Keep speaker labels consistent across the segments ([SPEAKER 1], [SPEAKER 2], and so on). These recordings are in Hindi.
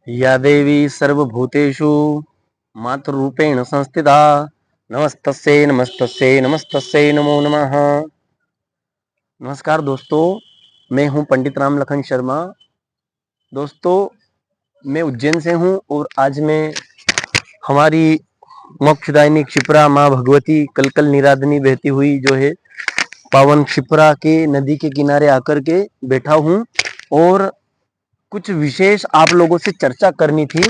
[SPEAKER 1] या देवी सर्वभूतेषु मातृरूपेण संस्थिता नमस्तस्यै नमस्तस्यै नमस्तस्यै नमो नमः। नमस्कार दोस्तों, मैं हूं पंडित राम लखन शर्मा। दोस्तों, मैं उज्जैन से हूं और आज मैं हमारी मोक्षदायिनी क्षिप्रा माँ भगवती कलकल निरादनी बहती हुई जो है पावन क्षिप्रा के नदी के किनारे आकर के बैठा हूं और कुछ विशेष आप लोगों से चर्चा करनी थी,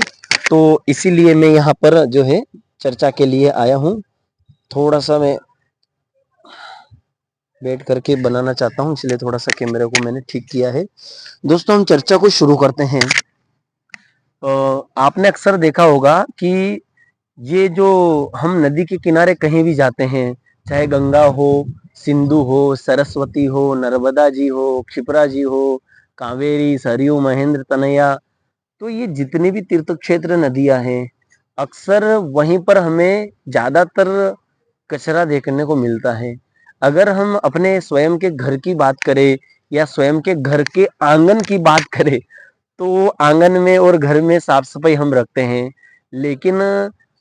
[SPEAKER 1] तो इसीलिए मैं यहाँ पर जो है चर्चा के लिए आया हूँ। थोड़ा सा मैं बैठ करके बनाना चाहता हूँ, इसलिए थोड़ा सा कैमरे को मैंने ठीक किया है। दोस्तों, हम चर्चा को शुरू करते हैं। आपने अक्सर देखा होगा कि ये जो हम नदी के किनारे कहीं भी जाते हैं, चाहे गंगा हो, सिंधु हो, सरस्वती हो, नर्मदा जी हो, क्षिप्रा जी हो, कावेरी, सरयू, महेंद्र, तनया, तो ये जितनी भी तीर्थ क्षेत्र नदियां हैं, अक्सर वहीं पर हमें ज्यादातर कचरा देखने को मिलता है। अगर हम अपने स्वयं के घर की बात करें या स्वयं के घर के आंगन की बात करें, तो आंगन में और घर में साफ सफाई हम रखते हैं, लेकिन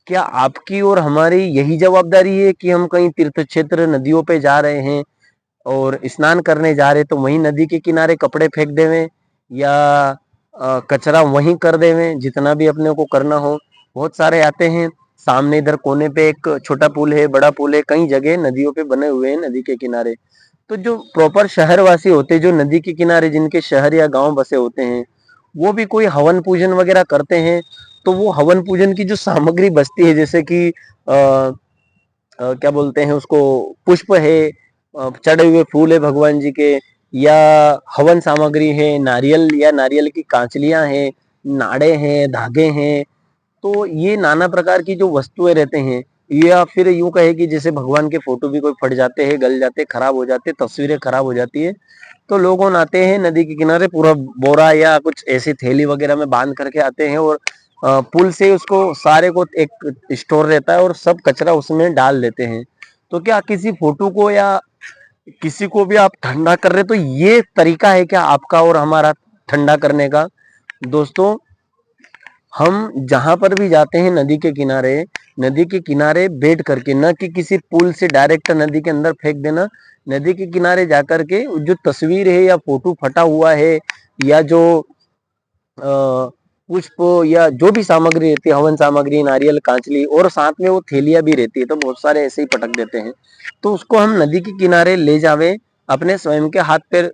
[SPEAKER 1] क्या आपकी और हमारी यही जवाबदारी है कि हम कहीं तीर्थ क्षेत्र नदियों पे जा रहे हैं और स्नान करने जा रहे तो वहीं नदी के किनारे कपड़े फेंक देवें या कचरा वहीं कर देवें, जितना भी अपने को करना हो। बहुत सारे आते हैं, सामने इधर कोने पे एक छोटा पुल है, बड़ा पुल है, कई जगह नदियों पे बने हुए हैं नदी के किनारे। तो जो प्रॉपर शहरवासी होते हैं, जो नदी के किनारे जिनके शहर या गांव बसे होते हैं, वो भी कोई हवन पूजन वगैरह करते हैं, तो वो हवन पूजन की जो सामग्री बचती है, जैसे कि क्या बोलते हैं उसको, पुष्प है, चढ़े हुए फूल है भगवान जी के, या हवन सामग्री है, नारियल या नारियल की कांचलियां हैं, नाड़े हैं, धागे हैं, तो ये नाना प्रकार की जो वस्तुएं रहते हैं, या फिर यूं कहे कि जैसे भगवान के फोटो भी कोई फट जाते हैं, गल जाते, खराब हो जाते, तस्वीरें खराब हो जाती है, तो लोग आते हैं नदी के किनारे, पूरा बोरा या कुछ ऐसी थैली वगैरह में बांध करके आते हैं और पुल से उसको सारे को एक स्टोर रहता है और सब कचरा उसमें डाल देते हैं। तो क्या किसी फोटो को या किसी को भी आप ठंडा कर रहे, तो ये तरीका है क्या आपका और हमारा ठंडा करने का? दोस्तों, हम जहां पर भी जाते हैं नदी के किनारे बैठ करके, न कि किसी पुल से डायरेक्ट नदी के अंदर फेंक देना, नदी के किनारे जाकर के जो तस्वीर है या फोटो फटा हुआ है या जो पुष्प या जो भी सामग्री रहती है, हवन सामग्री, नारियल, कांचली, और साथ में वो थैलियां भी रहती है, तो बहुत सारे ऐसे ही पटक देते हैं। तो उसको हम नदी के किनारे ले जावे, अपने स्वयं के हाथ पैर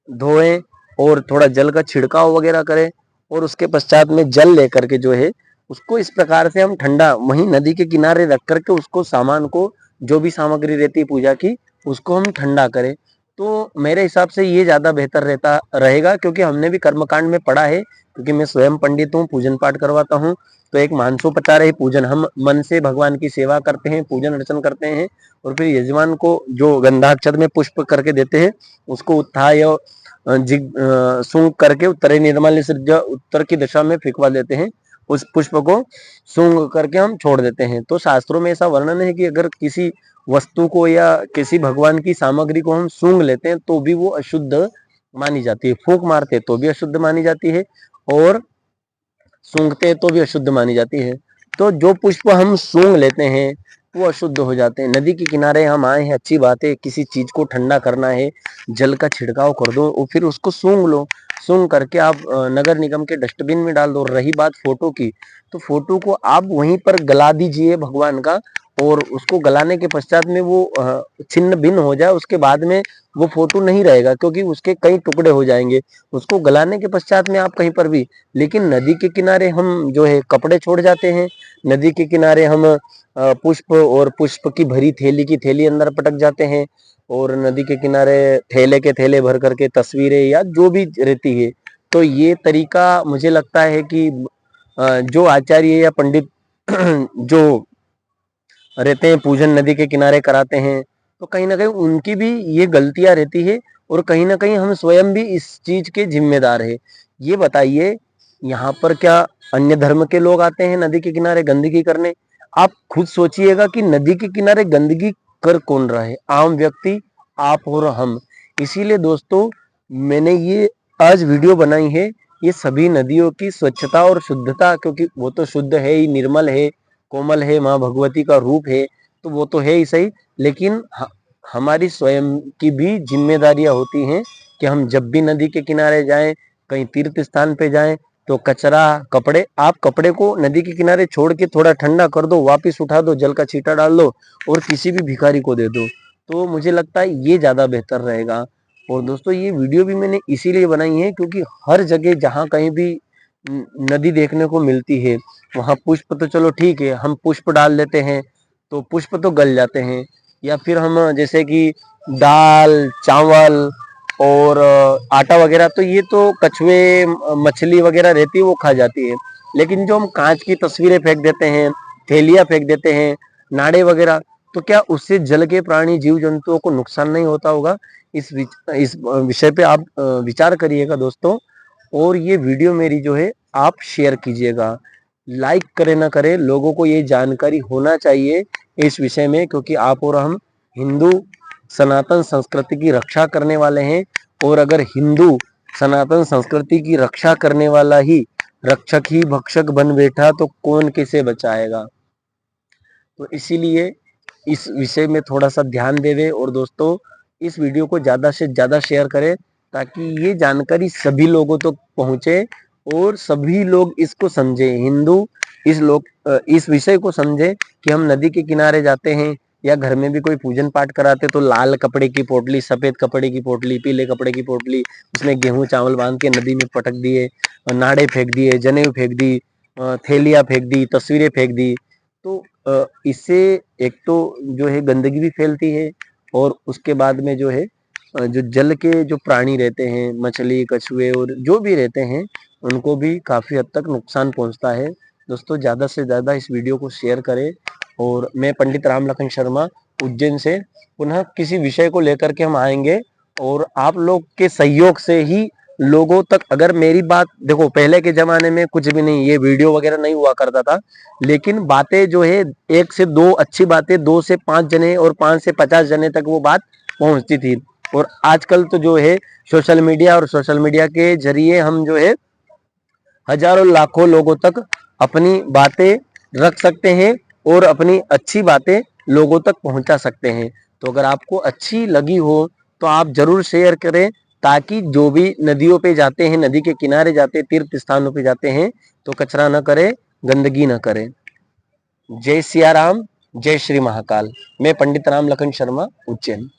[SPEAKER 1] धोएं और थोड़ा जल का छिड़काव वगैरह करें, और उसके पश्चात में जल लेकर के जो है उसको इस प्रकार से हम ठंडा वहीं नदी के किनारे रख करके उसको सामान को, जो भी सामग्री रहती है पूजा की, उसको हम ठंडा करें। तो मेरे हिसाब से ये ज्यादा बेहतर रहता रहेगा, क्योंकि हमने भी कर्मकांड में पढ़ा है, क्योंकि मैं स्वयं पंडित हूँ, पूजन पाठ करवाता हूँ। तो एक मानसोपचार है पूजन, हम मन से भगवान की सेवा करते हैं, पूजन अर्चन करते हैं, और फिर यजमान को जो गंधाक्षत में पुष्प करके देते हैं, उसको उत्थाय सूंघ करके उत्तरे निर्मल उत्तर की दिशा में फेंकवा देते हैं, उस पुष्प को सूंघ करके हम छोड़ देते हैं। तो शास्त्रों में ऐसा वर्णन है कि अगर किसी वस्तु को या किसी भगवान की सामग्री को हम सूंघ लेते हैं तो भी वो अशुद्ध मानी जाती है, फूंक मारते तो भी अशुद्ध मानी जाती है, और सूंघते तो भी अशुद्ध मानी जाती है। तो जो पुष्प हम सूंघ लेते हैं वो अशुद्ध हो जाते हैं। नदी के किनारे हम आए हैं, अच्छी बात है, किसी चीज को ठंडा करना है, जल का छिड़काव कर दो और फिर उसको सूंघ लो, सूंघ करके आप नगर निगम के डस्टबिन में डाल दो। रही बात फोटो की, तो फोटो को आप वहीं पर गला दीजिए भगवान का, और उसको गलाने के पश्चात में वो छिन्न भिन्न हो जाए, उसके बाद में वो फोटो नहीं रहेगा, क्योंकि उसके कई टुकड़े हो जाएंगे। उसको गलाने के पश्चात में आप कहीं पर भी, लेकिन नदी के किनारे हम जो है कपड़े छोड़ जाते हैं, नदी के किनारे हम पुष्प और पुष्प की भरी थैली की थैली अंदर पटक जाते हैं, और नदी के किनारे थैले के थैले भर करके तस्वीरें या जो भी रहती है। तो ये तरीका मुझे लगता है कि जो आचार्य या पंडित जो रहते हैं पूजन नदी के किनारे कराते हैं, तो कहीं ना कहीं उनकी भी ये गलतियां रहती है, और कहीं ना कहीं हम स्वयं भी इस चीज के जिम्मेदार है। ये बताइए, यहाँ पर क्या अन्य धर्म के लोग आते हैं नदी के किनारे गंदगी करने? आप खुद सोचिएगा कि नदी के किनारे गंदगी कर कौन रहा है? आम व्यक्ति, आप और हम। इसीलिए दोस्तों, मैंने ये आज वीडियो बनाई है ये सभी नदियों की स्वच्छता और शुद्धता, क्योंकि वो तो शुद्ध है ही, निर्मल है, कोमल है, माँ भगवती का रूप है, तो वो तो है ही सही, लेकिन हमारी स्वयं की भी जिम्मेदारियां होती हैं कि हम जब भी नदी के किनारे जाएं, कहीं तीर्थ स्थान पे जाएं, तो कचरा, कपड़े, आप कपड़े को नदी के किनारे छोड़ के थोड़ा ठंडा कर दो, वापिस उठा दो, जल का छींटा डाल दो और किसी भी भिखारी को दे दो, तो मुझे लगता है ये ज्यादा बेहतर रहेगा। और दोस्तों ये वीडियो भी मैंने इसीलिए बनाई है क्योंकि हर जगह जहाँ कहीं भी नदी देखने को मिलती है, वहां पुष्प तो चलो ठीक है, हम पुष्प डाल देते हैं तो पुष्प तो गल जाते हैं, या फिर हम जैसे कि दाल, चावल और आटा वगैरह, तो ये तो कछुए, मछली वगैरह रहती है वो खा जाती है, लेकिन जो हम कांच की तस्वीरें फेंक देते हैं, थैलियां फेंक देते हैं, नाड़े वगैरह, तो क्या उससे जल के प्राणी, जीव जंतुओं को नुकसान नहीं होता होगा? इस विषय पे आप विचार करिएगा दोस्तों। और ये वीडियो मेरी जो है आप शेयर कीजिएगा, लाइक करे ना करे, लोगों को ये जानकारी होना चाहिए इस विषय में, क्योंकि आप और हम हिंदू सनातन संस्कृति की रक्षा करने वाले हैं, और अगर हिंदू सनातन संस्कृति की रक्षा करने वाला ही रक्षक ही भक्षक बन बैठा तो कौन किसे बचाएगा? तो इसीलिए इस विषय में थोड़ा सा ध्यान देवे, और दोस्तों इस वीडियो को ज़्यादा से ज़्यादा शेयर करें ताकि ये जानकारी सभी लोगों तक पहुँचे और सभी लोग इसको समझे, हिंदू इस विषय को समझे कि हम नदी के किनारे जाते हैं या घर में भी कोई पूजन पाठ कराते तो लाल कपड़े की पोटली, सफेद कपड़े की पोटली, पीले कपड़े की पोटली, उसमें गेहूं चावल बांध के नदी में पटक दिए, नाड़े फेंक दिए, जनेऊ फेंक दी, थैलियां फेंक दी, तस्वीरें फेंक दी, तो इससे एक तो जो है गंदगी भी फैलती है, और उसके बाद में जो है जो जल के जो प्राणी रहते हैं, मछली, कछुए और जो भी रहते हैं, उनको भी काफ़ी हद तक नुकसान पहुंचता है। दोस्तों ज़्यादा से ज़्यादा इस वीडियो को शेयर करें, और मैं पंडित राम लखन शर्मा उज्जैन से पुनः किसी विषय को लेकर के हम आएंगे, और आप लोग के सहयोग से ही लोगों तक, अगर मेरी बात देखो, पहले के ज़माने में कुछ भी नहीं, ये वीडियो वगैरह नहीं हुआ करता था, लेकिन बातें जो है 1 से 2 अच्छी बातें 2 से 5 जने और 5 से 50 जने तक वो बात पहुंचती थी, और आजकल तो जो है सोशल मीडिया, और सोशल मीडिया के जरिए हम जो है हजारों लाखों लोगों तक अपनी बातें रख सकते हैं और अपनी अच्छी बातें लोगों तक पहुंचा सकते हैं। तो अगर आपको अच्छी लगी हो तो आप जरूर शेयर करें, ताकि जो भी नदियों पे जाते हैं, नदी के किनारे जाते हैं, तीर्थ स्थानों पे जाते हैं, तो कचरा न करें, गंदगी न करें। जय सिया राम, जय श्री महाकाल। मैं पंडित राम लखन शर्मा, उज्जैन।